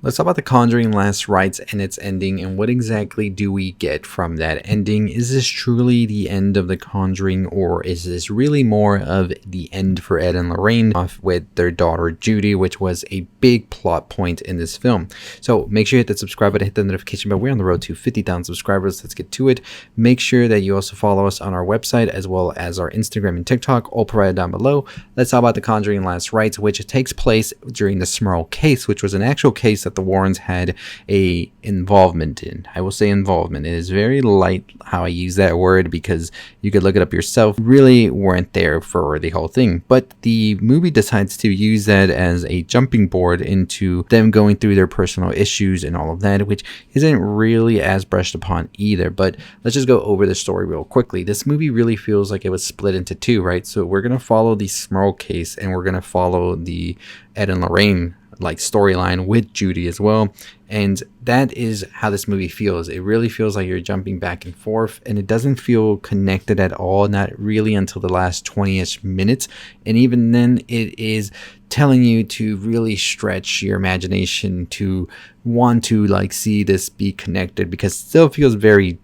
Let's talk about The Conjuring Last Rites and its ending, and what exactly do we get from that ending? Is this truly the end of The Conjuring, or is this really more of the end for Ed and Lorraine off with their daughter Judy, which was a big plot point in this film? So make sure you hit that subscribe button, hit the notification bell. We're on the road to 50,000 subscribers. Let's get to it. Make sure that you also follow us on our website as well as our Instagram and TikTok, all provided down below. Let's talk about The Conjuring Last Rites, which takes place during the Smurl case, which was an actual case that the Warrens had a involvement in. I will say involvement. It is very light how I use that word because you could look it up yourself. Really weren't there for the whole thing. But the movie decides to use that as a jumping board into them going through their personal issues and all of that, which isn't really as brushed upon either. But let's just go over the story real quickly. This movie really feels like it was split into two, right? So we're going to follow the Smurl case and we're going to follow the Ed and Lorraine storyline with Judy as well. And that is how this movie feels. It really feels like you're jumping back and forth, and it doesn't feel connected at all, not really until the last 20-ish minutes. And even then, it is telling you to really stretch your imagination to want to see this be connected, because it still feels very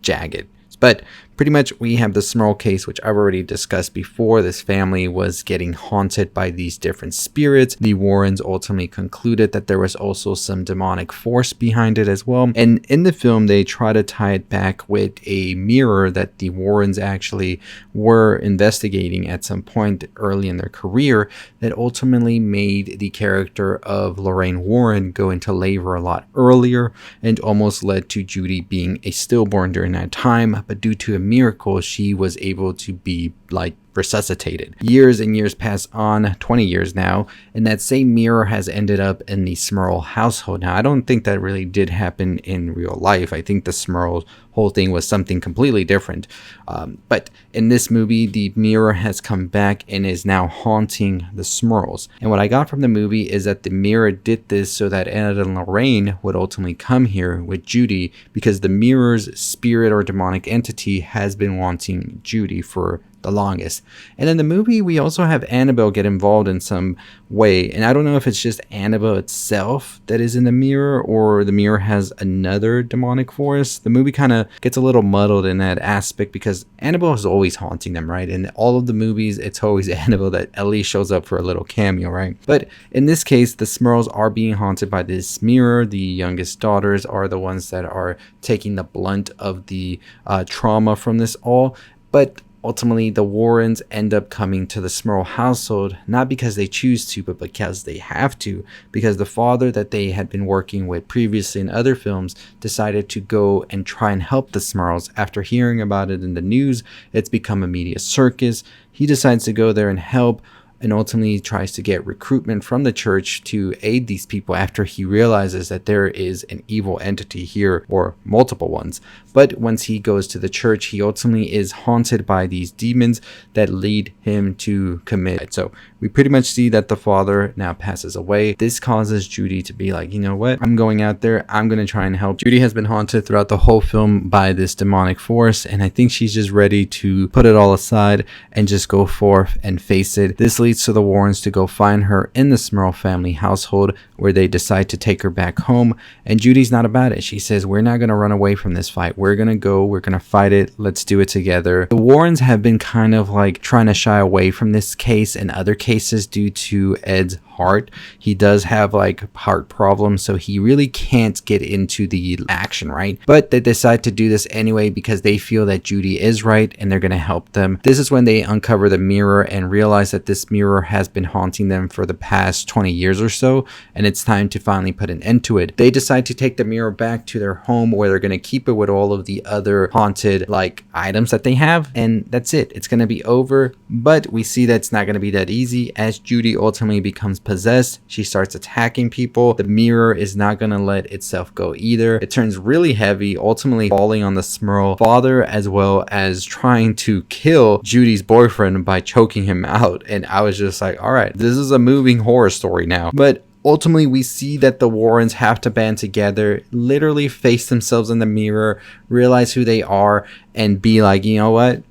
jagged. But pretty much we have the Smurl case, which I've already discussed before. This family was getting haunted by these different spirits. The Warrens ultimately concluded that there was also some demonic force behind it as well. And in the film, they try to tie it back with a mirror that the Warrens actually were investigating at some point early in their career that ultimately made the character of Lorraine Warren go into labor a lot earlier and almost led to Judy being a stillborn during that time. But due to a miracle, she was able to be resuscitated. Years and years pass on, 20 years now, and that same mirror has ended up in the Smurl household. Now, I don't think that really did happen in real life. I think the Smurl whole thing was something completely different. But in this movie, the mirror has come back and is now haunting the Smurls. And what I got from the movie is that the mirror did this so that Ed and Lorraine would ultimately come here with Judy, because the mirror's spirit or demonic entity has been wanting Judy for the longest. And in the movie, we also have Annabelle get involved in some way, and I don't know if it's just Annabelle itself that is in the mirror or the mirror has another demonic force. The movie kind of gets a little muddled in that aspect because Annabelle is always haunting them, right? In all of the movies, it's always Annabelle that at least shows up for a little cameo, right? But in this case, the Smurls are being haunted by this mirror. The youngest daughters are the ones that are taking the blunt of the trauma from this all. But ultimately, the Warrens end up coming to the Smurl household, not because they choose to, but because they have to, because the father that they had been working with previously in other films decided to go and try and help the Smurls. After hearing about it in the news, it's become a media circus. He decides to go there and help, and ultimately tries to get recruitment from the church to aid these people after he realizes that there is an evil entity here, or multiple ones. But once he goes to the church, he ultimately is haunted by these demons that lead him to commit. So we pretty much see that the father now passes away. This causes Judy to be like, you know what? I'm going out there. I'm going to try and help. Judy has been haunted throughout the whole film by this demonic force, and I think she's just ready to put it all aside and just go forth and face it. This leads to the Warrens to go find her in the Smurl family household, where they decide to take her back home. And Judy's not about it. She says, we're not going to run away from this fight. We're going to go. We're going to fight it. Let's do it together. The Warrens have been kind of trying to shy away from this case and other cases due to Ed's heart. He does have heart problems, so he really can't get into the action, right? But they decide to do this anyway because they feel that Judy is right and they're going to help them. This is when they uncover the mirror and realize that this mirror has been haunting them for the past 20 years or so, and it's time to finally put an end to it. They decide to take the mirror back to their home, where they're going to keep it with all of the other haunted items that they have, and that's it. It's going to be over. But we see that it's not going to be that easy. As Judy ultimately becomes possessed, she starts attacking people. The mirror is not going to let itself go either. It turns really heavy, ultimately falling on the Smurl father, as well as trying to kill Judy's boyfriend by choking him out. And I was just like, all right, this is a moving horror story now. But ultimately, we see that the Warrens have to band together, literally face themselves in the mirror, realize who they are, and be like, you know what?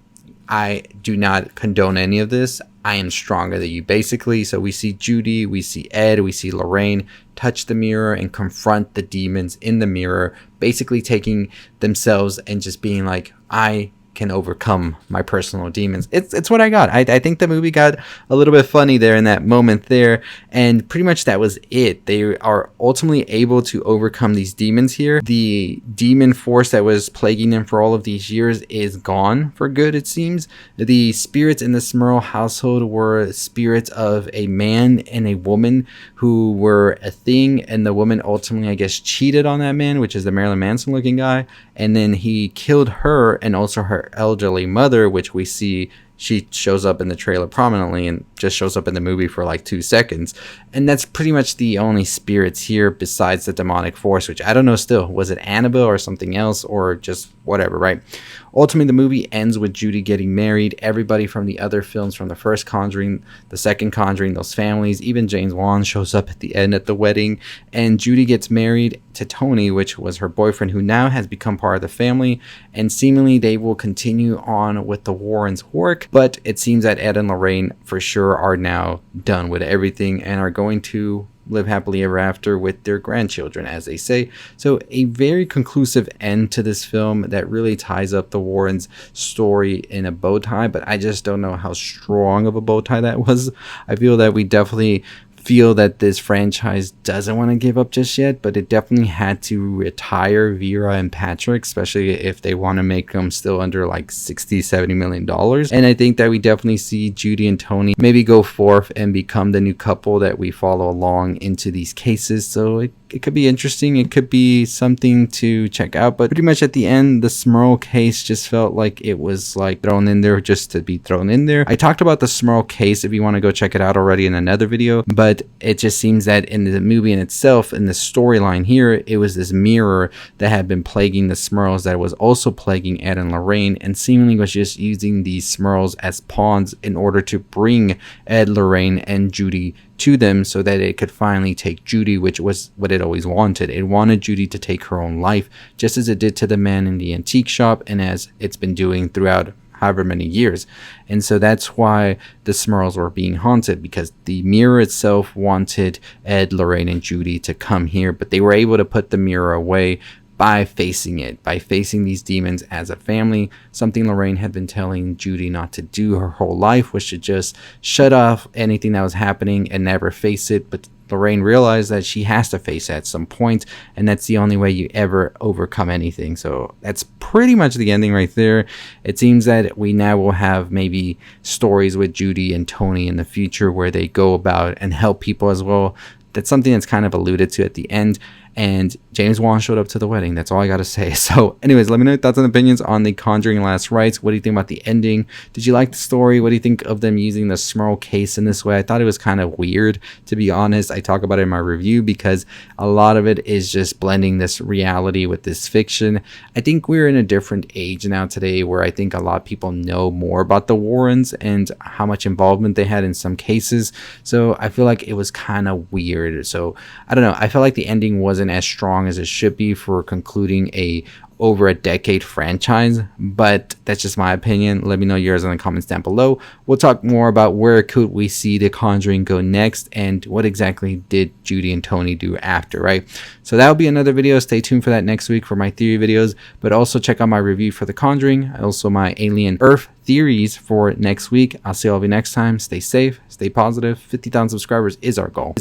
I do not condone any of this. I am stronger than you, basically. So we see Judy, we see Ed, we see Lorraine touch the mirror and confront the demons in the mirror, basically taking themselves and just being like, I can overcome my personal demons. It's what I got. I think the movie got a little bit funny there in that moment there, and pretty much that was it. They are ultimately able to overcome these demons here. The demon force that was plaguing them for all of these years is gone for good, it seems. The spirits in the Smurl household were spirits of a man and a woman who were a thing, and the woman ultimately, I guess, cheated on that man, which is the Marilyn Manson looking guy, and then he killed her and also her elderly mother, which we see she shows up in the trailer prominently and just shows up in the movie for like 2 seconds. And that's pretty much the only spirits here besides the demonic force, which I don't know still. Was it Annabelle or something else, or just whatever, right? Ultimately, the movie ends with Judy getting married. Everybody from the other films, from the first Conjuring, the second Conjuring, those families, even James Wan shows up at the end at the wedding. And Judy gets married to Tony, which was her boyfriend, who now has become part of the family. And seemingly they will continue on with the Warrens' work. But it seems that Ed and Lorraine for sure are now done with everything and are going to live happily ever after with their grandchildren, as they say. So a very conclusive end to this film that really ties up the Warrens' story in a bow tie, but I just don't know how strong of a bow tie that was. I feel that we definitely feel that this franchise doesn't want to give up just yet, but it definitely had to retire Vera and Patrick, especially if they want to make them still under like $60-70 million. And I think that we definitely see Judy and Tony maybe go forth and become the new couple that we follow along into these cases. So it could be interesting. It could be something to check out. But pretty much at the end, the Smurl case just felt like it was like thrown in there just to be thrown in there. I talked about the Smurl case if you want to go check it out already in another video, but it just seems that in the movie in itself, in the storyline here, it was this mirror that had been plaguing the Smurls that was also plaguing Ed and Lorraine, and seemingly was just using these Smurls as pawns in order to bring Ed, Lorraine, and Judy to them so that it could finally take Judy, which was what it always wanted. It wanted Judy to take her own life, just as it did to the man in the antique shop and as it's been doing throughout however many years. And so that's why the Smurls were being haunted, because the mirror itself wanted Ed, Lorraine, and Judy to come here, but they were able to put the mirror away by facing it, by facing these demons as a family. Something Lorraine had been telling Judy not to do her whole life was to just shut off anything that was happening and never face it. But Lorraine realized that she has to face it at some point, and that's the only way you ever overcome anything. So that's pretty much the ending right there. It seems that we now will have maybe stories with Judy and Tony in the future where they go about and help people as well. That's something that's kind of alluded to at the end. And James Wan showed up to the wedding. That's all I gotta say. So anyways, let me know your thoughts and opinions on the Conjuring Last Rites. What do you think about the ending? Did you like the story? What do you think of them using the Smurl case in this way? I thought it was kind of weird, to be honest. I talk about it in my review because a lot of it is just blending this reality with this fiction. I think we're in a different age now today where I think a lot of people know more about the Warrens and how much involvement they had in some cases. So I feel like it was kind of weird. So I don't know. I felt like the ending wasn't as strong as it should be for concluding a over a decade franchise, but that's just my opinion. Let me know yours in the comments down below. We'll talk more about where could we see The Conjuring go next and what exactly did Judy and Tony do after, right? So that'll be another video. Stay tuned for that next week for my theory videos, but also check out my review for The Conjuring, also my Alien Earth theories for next week. I'll see all of you next time. Stay safe, stay positive. 50,000 subscribers is our goal.